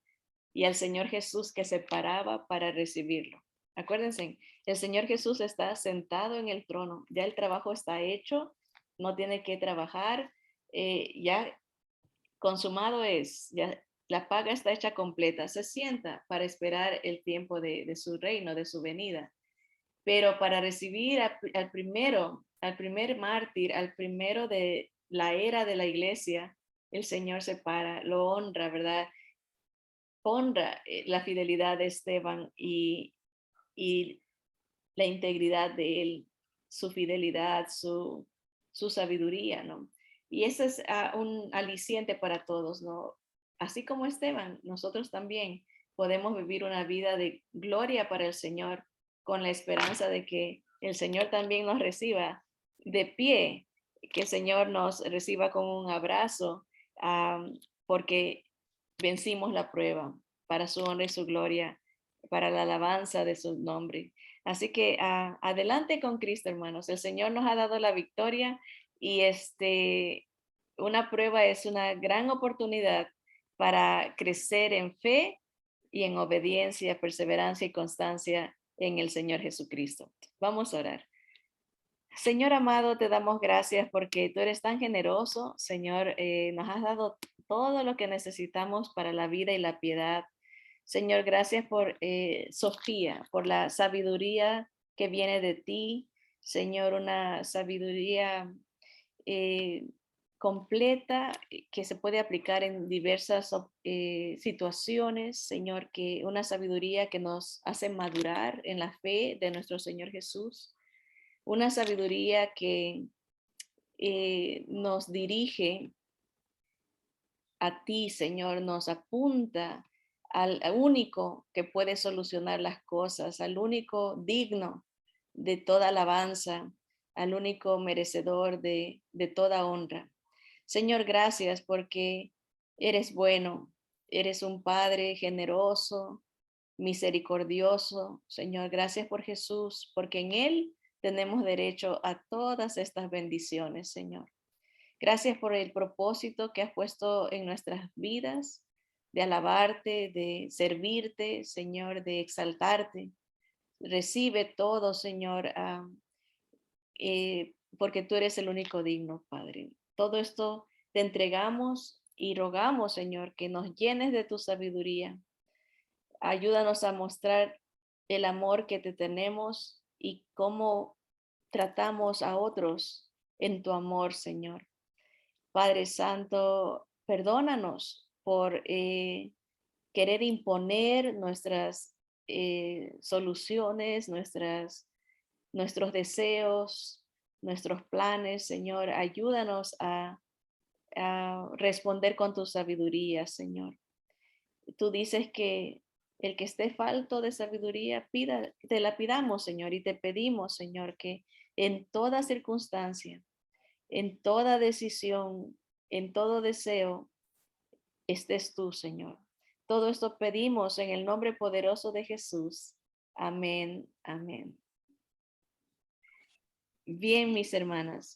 S1: y al Señor Jesús que se paraba para recibirlo. Acuérdense, el Señor Jesús está sentado en el trono, ya el trabajo está hecho, no tiene que trabajar, ya consumado es, ya la paga está hecha completa, se sienta para esperar el tiempo de su reino, de su venida. Pero para recibir al primer mártir, al primero de la era de la iglesia, el Señor se para, lo honra, ¿verdad? Honra la fidelidad de Esteban y la integridad de él, su fidelidad, su sabiduría, ¿no? Y ese es un aliciente para todos, ¿no? Así como Esteban, nosotros también podemos vivir una vida de gloria para el Señor con la esperanza de que el Señor también nos reciba de pie, que el Señor nos reciba con un abrazo, porque vencimos la prueba para su honra y su gloria, para la alabanza de su nombre. Así que adelante con Cristo, hermanos. El Señor nos ha dado la victoria y una prueba es una gran oportunidad para crecer en fe y en obediencia, perseverancia y constancia en el Señor Jesucristo. Vamos a orar. Señor amado, te damos gracias porque tú eres tan generoso, Señor. Nos has dado todo lo que necesitamos para la vida y la piedad. Señor, gracias por Sofía, por la sabiduría que viene de ti. Señor, una sabiduría eh, completa que se puede aplicar en diversas situaciones. Señor, que una sabiduría que nos hace madurar en la fe de nuestro Señor Jesús. Una sabiduría que nos dirige a ti, Señor, nos apunta al único que puede solucionar las cosas, al único digno de toda alabanza, al único merecedor de toda honra. Señor, gracias porque eres bueno, eres un Padre generoso, misericordioso. Señor, gracias por Jesús, porque en Él tenemos derecho a todas estas bendiciones, Señor. Gracias por el propósito que has puesto en nuestras vidas, de alabarte, de servirte, Señor, de exaltarte. Recibe todo, Señor, porque tú eres el único digno, Padre. Todo esto te entregamos y rogamos, Señor, que nos llenes de tu sabiduría. Ayúdanos a mostrar el amor que te tenemos y cómo tratamos a otros en tu amor, Señor. Padre Santo, perdónanos por querer imponer nuestras soluciones, nuestros deseos, nuestros planes, Señor. Ayúdanos a responder con tu sabiduría, Señor. Tú dices que el que esté falto de sabiduría, te la pidamos, Señor, y te pedimos, Señor, que en toda circunstancia, en toda decisión, en todo deseo, estés tú, Señor. Todo esto pedimos en el nombre poderoso de Jesús. Amén, amén. Bien, mis hermanas.